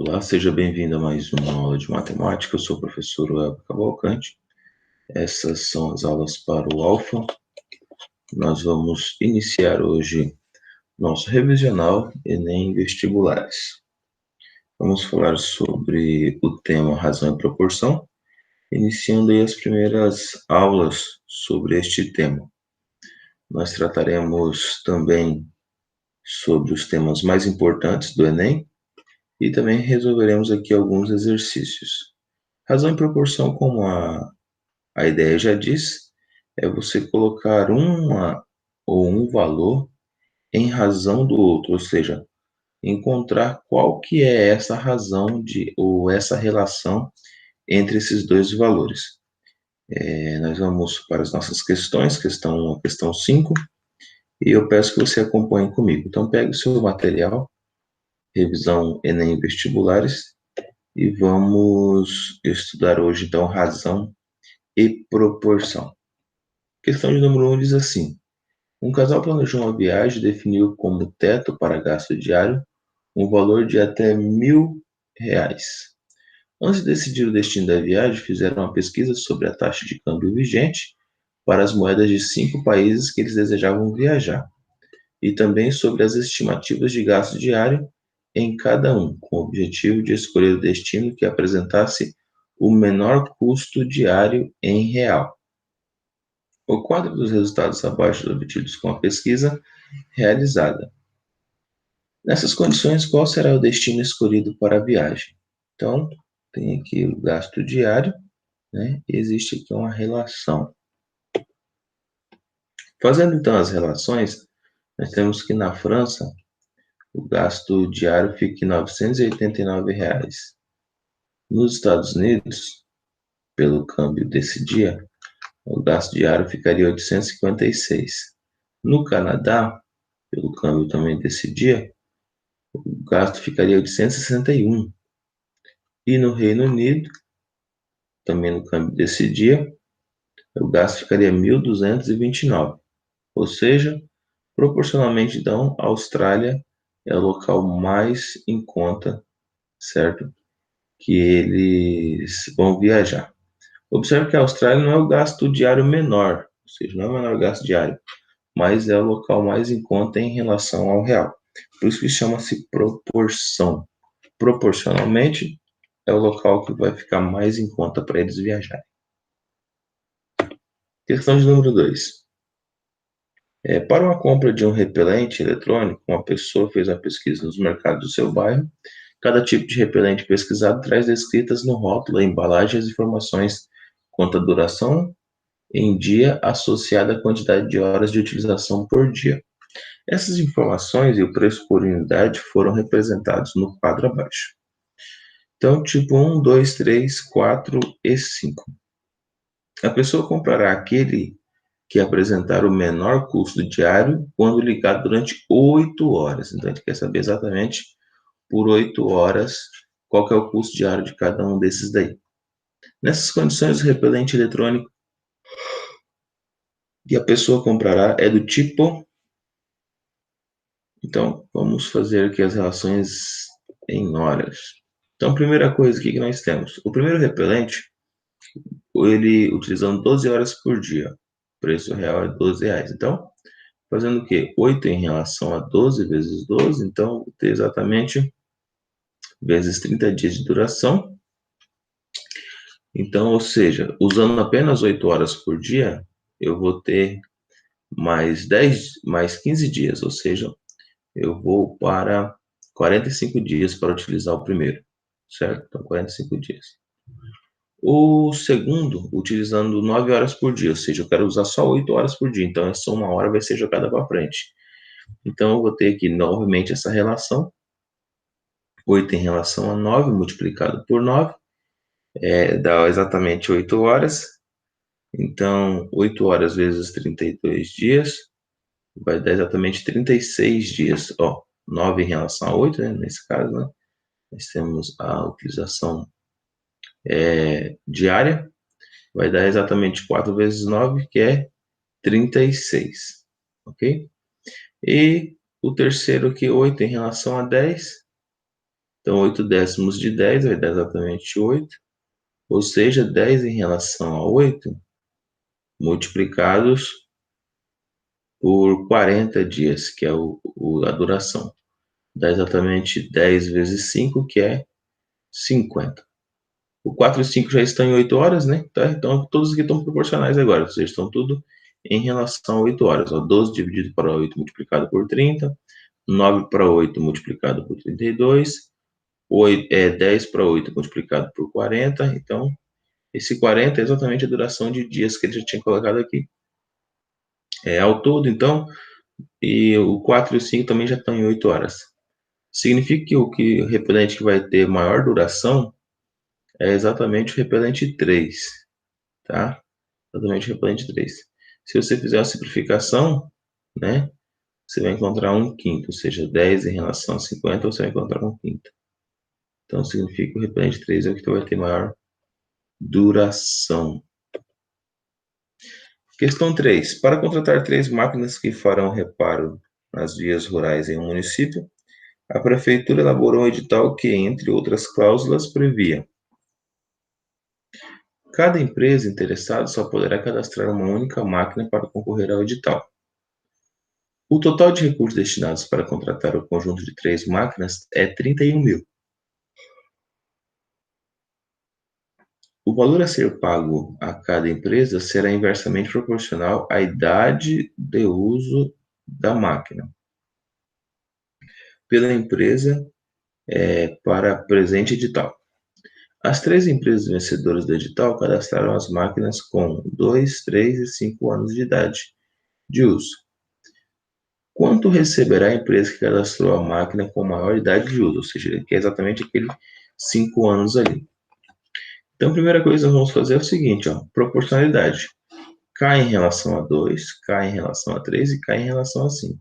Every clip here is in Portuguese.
Olá, seja bem-vindo a mais uma aula de matemática. Eu sou o professor Elber Cavalcante. Essas são as aulas para o Alfa. Nós vamos iniciar hoje nosso revisional Enem Vestibulares. Vamos falar sobre o tema razão e proporção, iniciando aí as primeiras aulas sobre este tema. Nós trataremos também sobre os temas mais importantes do Enem e também resolveremos aqui alguns exercícios. Razão e proporção, como a ideia já diz, é você colocar uma ou um valor em razão do outro, ou seja, encontrar qual que é essa razão ou essa relação entre esses dois valores. Nós vamos para as nossas questões, questão 1 a questão 5, e eu peço que você acompanhe comigo. Então, pegue o seu material, revisão Enem Vestibulares, e vamos estudar hoje, então, razão e proporção. Questão de número 1 diz assim: um casal planejou uma viagem e definiu como teto para gasto diário um valor de até R$ 1.000. Antes de decidir o destino da viagem, fizeram uma pesquisa sobre a taxa de câmbio vigente para as moedas de 5 países que eles desejavam viajar, e também sobre as estimativas de gasto diário em cada um, com o objetivo de escolher o destino que apresentasse o menor custo diário em real. O quadro dos resultados abaixo obtidos com a pesquisa realizada. Nessas condições, qual será o destino escolhido para a viagem? Então, tem aqui o gasto diário, né? E existe aqui uma relação. Fazendo então as relações, nós temos que na França o gasto diário fica em R$ 989. Nos Estados Unidos, pelo câmbio desse dia, o gasto diário ficaria 856. No Canadá, pelo câmbio também desse dia, o gasto ficaria 861. E no Reino Unido, também no câmbio desse dia, o gasto ficaria 1.229. Ou seja, proporcionalmente, então, a Austrália é o local mais em conta, certo? Que eles vão viajar. Observe que a Austrália não é o gasto diário menor, ou seja, não é o menor gasto diário, mas é o local mais em conta em relação ao real. Por isso que chama-se proporção. Proporcionalmente, é o local que vai ficar mais em conta para eles viajarem. Questão de número 2. Para uma compra de um repelente eletrônico, uma pessoa fez a pesquisa nos mercados do seu bairro. Cada tipo de repelente pesquisado traz descritas no rótulo, a embalagem, as informações quanto à duração em dia associada à quantidade de horas de utilização por dia. Essas informações e o preço por unidade foram representados no quadro abaixo. Então, tipo 1, 2, 3, 4 e 5. A pessoa comprará aquele que apresentar o menor custo diário quando ligado durante 8 horas. Então, a gente quer saber exatamente por 8 horas qual que é o custo diário de cada um desses daí. Nessas condições, o repelente eletrônico que a pessoa comprará é do tipo... Então, vamos fazer aqui as relações em horas. Então, primeira coisa aqui que nós temos. O primeiro repelente, ele utilizando 12 horas por dia. O preço real é R$ 12. Então, fazendo o quê? 8 em relação a 12 vezes 12, então vou ter exatamente vezes 30 dias de duração. Então, ou seja, usando apenas 8 horas por dia, eu vou ter mais 15 dias, ou seja, eu vou para 45 dias para utilizar o primeiro, certo? Então, 45 dias. O segundo, utilizando 9 horas por dia, ou seja, eu quero usar só 8 horas por dia, então essa 1 hora vai ser jogada para frente. Então, eu vou ter aqui novamente essa relação, 8 em relação a 9, multiplicado por 9, dá exatamente 8 horas. Então, 8 horas vezes 32 dias, vai dar exatamente 36 dias. 9 em relação a 8, né, nesse caso, né? Nós temos a utilização diária, vai dar exatamente 4 vezes 9, que é 36, ok? E o terceiro aqui, 8 em relação a 10, Então, 8 décimos de 10 vai dar exatamente 8, ou seja, 10 em relação a 8 multiplicados por 40 dias, que é a duração. Dá exatamente 10 vezes 5, que é 50. O 4 e 5 já estão em 8 horas, né? Tá? Então, todos aqui estão proporcionais agora. Vocês estão tudo em relação a 8 horas. Ó, 12 dividido para 8 multiplicado por 30. 9 para 8 multiplicado por 32. 10 para 8 multiplicado por 40. Então, esse 40 é exatamente a duração de dias que ele já tinha colocado aqui. Ao todo, então, e o 4 e o 5 também já estão em 8 horas. Significa que o repelente que vai ter maior duração é exatamente o repelente 3, tá? Exatamente o repelente 3. Se você fizer a simplificação, né, você vai encontrar 1/5, ou seja, 10 em relação a 50, você vai encontrar 1/5. Então, significa que o repelente 3 é o que vai ter maior duração. Questão 3. Para contratar 3 máquinas que farão reparo nas vias rurais em um município, a Prefeitura elaborou um edital que, entre outras cláusulas, previa: cada empresa interessada só poderá cadastrar uma única máquina para concorrer ao edital. O total de recursos destinados para contratar o conjunto de 3 máquinas é 31 mil. O valor a ser pago a cada empresa será inversamente proporcional à idade de uso da máquina pela empresa para presente edital. As 3 empresas vencedoras do edital cadastraram as máquinas com 2, 3 e 5 anos de idade de uso. Quanto receberá a empresa que cadastrou a máquina com maior idade de uso? Ou seja, que é exatamente aqueles 5 anos ali. Então, a primeira coisa que nós vamos fazer é o seguinte, ó, proporcionalidade. K em relação a 2, K em relação a 3 e K em relação a 5.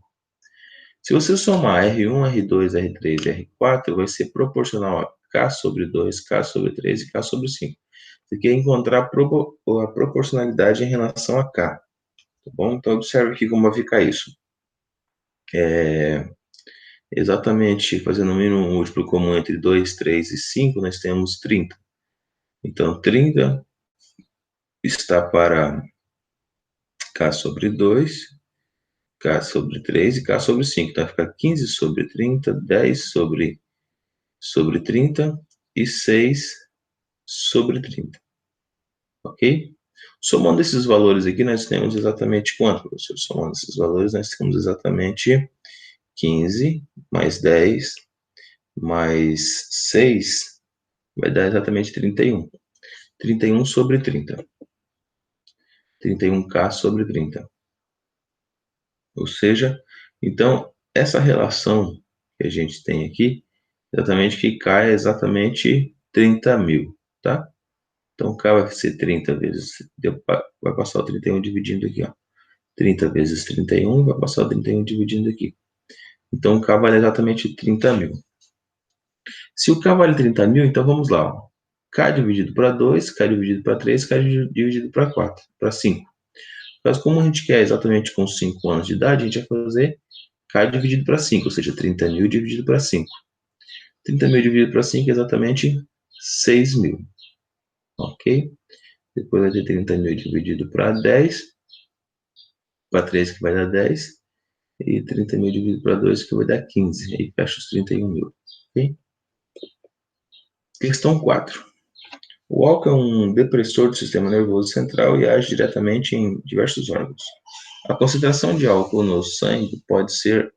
Se você somar R1, R2, R3 e R4, vai ser proporcional a K sobre 2, K sobre 3 e K sobre 5. Você quer encontrar a proporcionalidade em relação a K. Tá bom? Então, observe aqui como vai ficar isso. Exatamente, fazendo o mínimo múltiplo comum entre 2, 3 e 5, nós temos 30. Então, 30 está para K sobre 2, K sobre 3 e K sobre 5. Então, vai ficar 15 sobre 30, 10 sobre 30 e 6 sobre 30. Ok? Somando esses valores aqui, nós temos exatamente quanto, professor? Somando esses valores, nós temos exatamente 15 mais 10 mais 6 vai dar exatamente 31. 31 sobre 30. 31K sobre 30. Ou seja, então, essa relação que a gente tem aqui, exatamente que K é exatamente 30 mil, tá? Então, K vai ser 30 vezes, vai passar o 31 dividindo aqui, ó. 30 vezes 31, vai passar o 31 dividindo aqui. Então, K vale exatamente 30 mil. Se o K vale 30 mil, então vamos lá, ó. K dividido para 2, K dividido para 3, K dividido para 4, para 5. Mas como a gente quer exatamente com 5 anos de idade, a gente vai fazer K dividido para 5, ou seja, 30 mil dividido para 5. 30 mil dividido para 5 é exatamente 6 mil. Ok? Depois vai ter 30 mil dividido para 10, para 3 que vai dar 10, e 30 mil dividido para 2 que vai dar 15. Aí fecha os 31 mil. Ok? Questão 4. O álcool é um depressor do sistema nervoso central e age diretamente em diversos órgãos. A concentração de álcool no sangue pode ser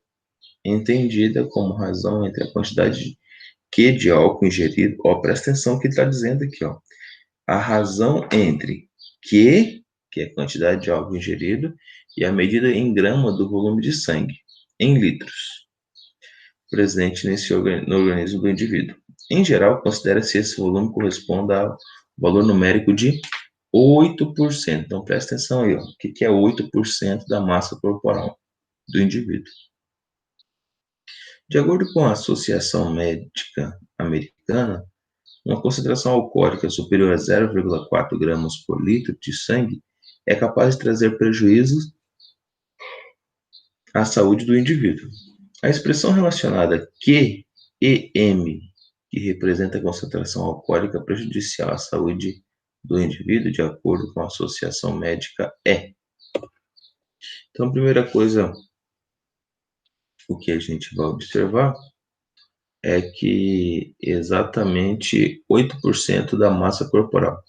entendida como razão entre a quantidade de álcool ingerido. Ó, presta atenção que está dizendo aqui, ó. A razão entre que é a quantidade de álcool ingerido, e a medida em grama do volume de sangue, em litros, presente no organismo do indivíduo. Em geral, considera-se esse volume corresponde ao valor numérico de 8%. Então, presta atenção aí, ó. O que é 8% da massa corporal do indivíduo? De acordo com a Associação Médica Americana, uma concentração alcoólica superior a 0,4 gramas por litro de sangue é capaz de trazer prejuízos à saúde do indivíduo. A expressão relacionada QEM que representa a concentração alcoólica prejudicial à saúde do indivíduo, de acordo com a Associação Médica, é. Então, a primeira coisa, o que a gente vai observar é que exatamente 8% da massa corporal.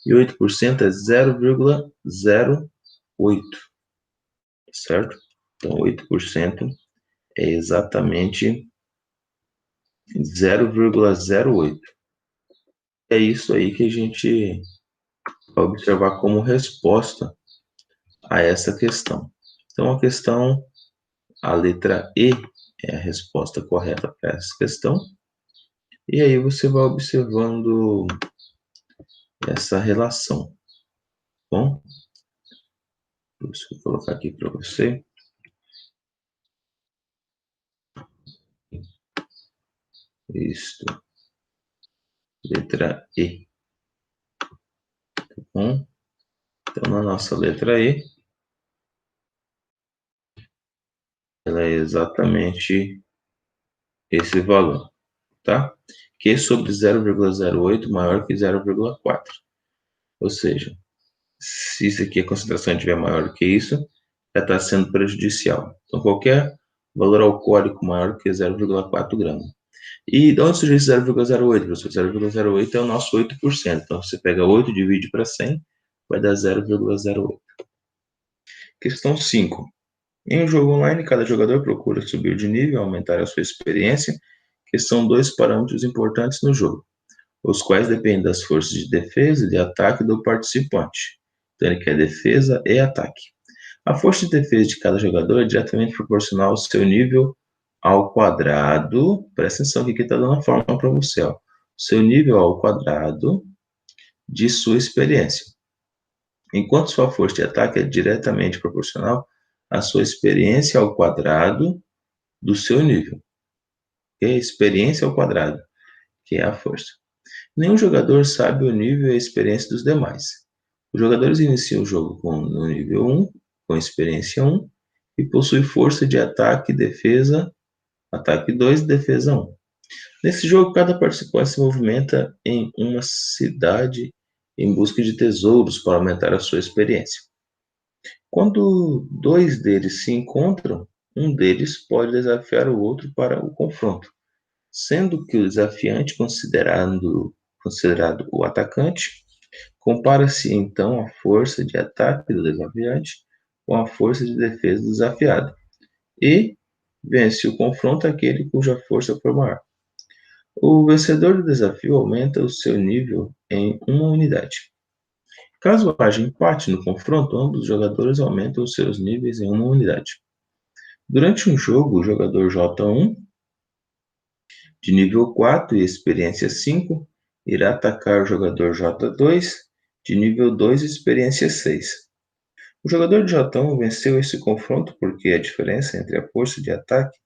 E 8% é 0,08, certo? Então, 8% é exatamente 0,08. É isso aí que a gente vai observar como resposta a essa questão. Então, a letra E é a resposta correta para essa questão. E aí você vai observando essa relação. Bom, deixa eu colocar aqui para você. Isto. Letra E. Tá bom? Então, na nossa letra E, ela é exatamente esse valor, tá? Q sobre 0,08 maior que 0,4. Ou seja, se isso aqui a concentração estiver maior do que isso, já está sendo prejudicial. Então, qualquer valor alcoólico maior que 0,4 gramas. E de onde surgiu esse 0,08, professor? 0,08 é o nosso 8%. Então, você pega 8 e divide para 100, vai dar 0,08. Questão 5. Em um jogo online, cada jogador procura subir de nível, aumentar a sua experiência, que são dois parâmetros importantes no jogo, os quais dependem das forças de defesa e de ataque do participante. Então, ele quer defesa e ataque. A força de defesa de cada jogador é diretamente proporcional ao seu nível ao quadrado. Presta atenção que aqui está dando a fórmula para você. Ó. Seu nível ao quadrado de sua experiência. Enquanto sua força de ataque é diretamente proporcional à sua experiência ao quadrado do seu nível. Okay? Experiência ao quadrado, que é a força. Nenhum jogador sabe o nível e a experiência dos demais. Os jogadores iniciam o jogo no nível 1, com experiência 1, e possuem força de ataque e defesa, ataque 2 e defesa 1. Nesse jogo, cada participante se movimenta em uma cidade em busca de tesouros para aumentar a sua experiência. Quando dois deles se encontram, um deles pode desafiar o outro para o confronto, sendo que o desafiante, considerado o atacante, compara-se então a força de ataque do desafiante com a força de defesa do desafiado e vence o confronto aquele cuja força for maior. O vencedor do desafio aumenta o seu nível em uma unidade. Caso haja empate no confronto, ambos os jogadores aumentam os seus níveis em uma unidade. Durante um jogo, o jogador J1, de nível 4 e experiência 5, irá atacar o jogador J2, de nível 2 e experiência 6. O jogador de J1 venceu esse confronto porque a diferença entre a força de ataque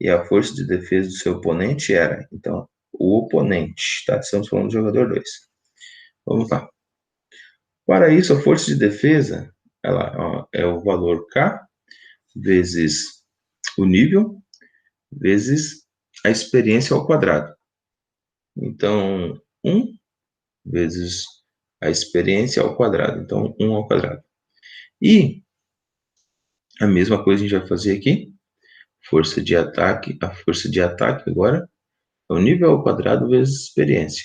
e a força de defesa do seu oponente era, então, o oponente, tá? Estamos falando do jogador 2. Vamos lá. Para isso, a força de defesa ela é o valor K vezes o nível vezes a experiência ao quadrado. Então, 1 vezes a experiência ao quadrado. Então, 1 ao quadrado. E a mesma coisa a gente vai fazer aqui. Força de ataque, a força de ataque agora é o nível ao quadrado vezes experiência.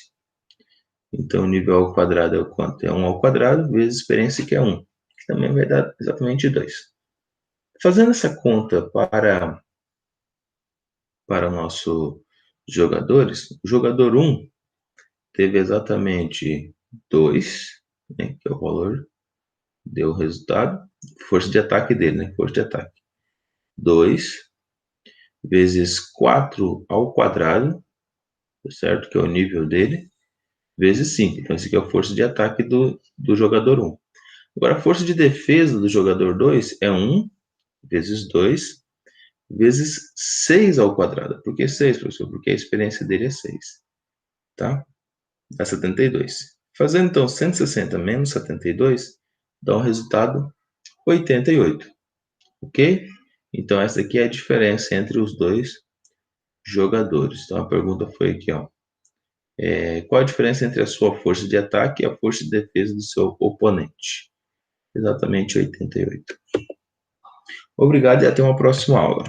Então, o nível ao quadrado é o quanto? É 1 ao quadrado vezes experiência, que é 1. Que também vai dar exatamente 2. Fazendo essa conta para nossos jogadores, o jogador 1 teve exatamente 2, né, que é o valor, deu o resultado, força de ataque dele, né, força de ataque. 2 vezes 4 ao quadrado, certo? Que é o nível dele, vezes 5. Então, esse aqui é a força de ataque do jogador 1. Agora, a força de defesa do jogador 2 é 1 vezes 2 vezes 6 ao quadrado. Por que 6, professor? Porque a experiência dele é 6. Tá? Dá 72. Fazendo, então, 160 menos 72, dá um resultado 88. Ok? Então, essa aqui é a diferença entre os dois jogadores. Então, a pergunta foi aqui, ó. Qual a diferença entre a sua força de ataque e a força de defesa do seu oponente? Exatamente 88. Obrigado e até uma próxima aula.